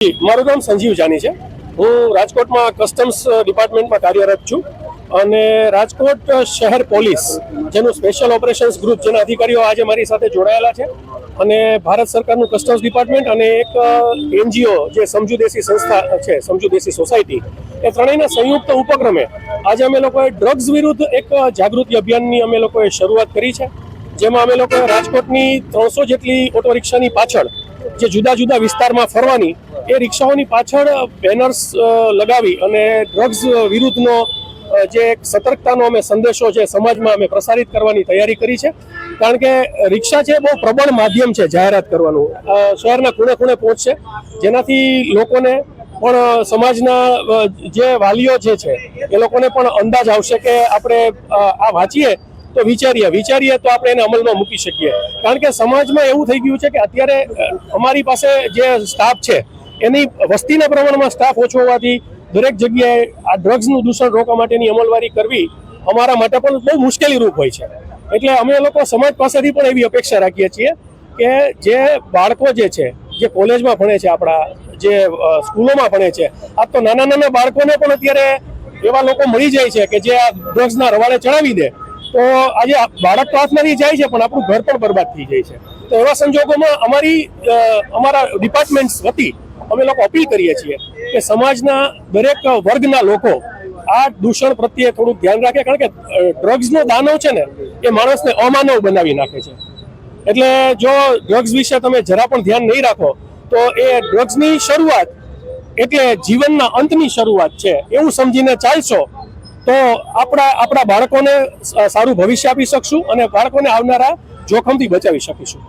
મારું નામ સંજીવ જાની છે। હું રાજકોટમાં કસ્ટમ્સ ડિપાર્ટમેન્ટમાં કાર્યરત છું અને રાજકોટ શહેર પોલીસ જેનું સ્પેશિયલ ઓપરેશન્સ ગ્રુપ જેના અધિકારીઓ આજે મારી સાથે જોડાયેલા છે અને ભારત સરકારનું કસ્ટમ્સ ડિપાર્ટમેન્ટ અને એક એનજીઓ જે સમજુ દેશી સંસ્થા છે, સમજુ દેશી સોસાયટી, એ ત્રણેયના સંયુક્ત ઉપક્રમે આજે અમે લોકોએ ડ્રગ્સ વિરુદ્ધ એક જાગૃતિ અભિયાનની અમે લોકોએ શરૂઆત કરી છે, જેમાં અમે લોકોએ રાજકોટની 300 જેટલી ઓટો રિક્ષાની પાછળ જે જુદા જુદા વિસ્તારમાં ફરવાની એ રિક્ષાઓની પાછળ બેનર્સ લગાવી અને ડ્રગ્સ વિરુદ્ધનો જે એક સતર્કતાનો અમે સંદેશો છે સમાજમાં અમે પ્રસારિત કરવાની તૈયારી કરી છે। કારણ કે રિક્ષા છે બહુ પ્રબળ માધ્યમ છે જાહેરાત કરવાનું, શહેરના ખૂણે ખૂણે પહોંચશે, જેનાથી લોકોને પણ સમાજના જે વાલીઓ જે છે એ લોકોને પણ અંદાજ આવશે કે આપણે આ વાંચીએ તો વિચારીએ તો આપણે એને અમલમાં મૂકી શકીએ। કારણ કે સમાજમાં એવું થઈ ગયું છે કે અત્યારે અમારી પાસે જે સ્ટાફ છે એની વસ્તીના પ્રમાણમાં સ્ટાફ ઓછો હોવાથી દરેક જગ્યાએ આ ડ્રગ્સનું દૂષણ રોકવા માટેની અમલવારી કરવી અમારા માટે પણ બહુ મુશ્કેલીરૂપ હોય છે। એટલે અમે લોકો સમાજ પાસેથી પણ એવી અપેક્ષા રાખીએ છીએ કે જે બાળકો જે છે, જે કોલેજમાં ભણે છે, આપણા જે સ્કૂલોમાં ભણે છે, આ તો નાના નાના બાળકોને પણ અત્યારે એવા લોકો મળી જાય છે કે જે આ ડ્રગ્સના રવાડે ચડાવી દે, તો આજે બાળક તો હાથમાંથી જાય છે પણ આપણું ઘર પણ બરબાદ થઈ જાય છે। તો એવા સંજોગોમાં અમારા ડિપાર્ટમેન્ટ વતી અમે લોકો અપીલ કરીએ છીએ કે સમાજના દરેક વર્ગના લોકો આ દૂષણ પ્રત્યે થોડુંક ધ્યાન રાખે, કારણ કે ડ્રગ્સનો દાનવ છે ને એ માણસને અમાનવ બનાવી નાખે છે। એટલે જો ડ્રગ્સ વિશે તમે જરા પણ ધ્યાન નહીં રાખો તો એ ડ્રગ્સની શરૂઆત એટલે જીવનના અંતની શરૂઆત છે એવું સમજીને ચાલશો તો આપણા બાળકોને સારું ભવિષ્ય આપી શકશું અને બાળકોને આવનારા જોખમથી બચાવી શકીશું।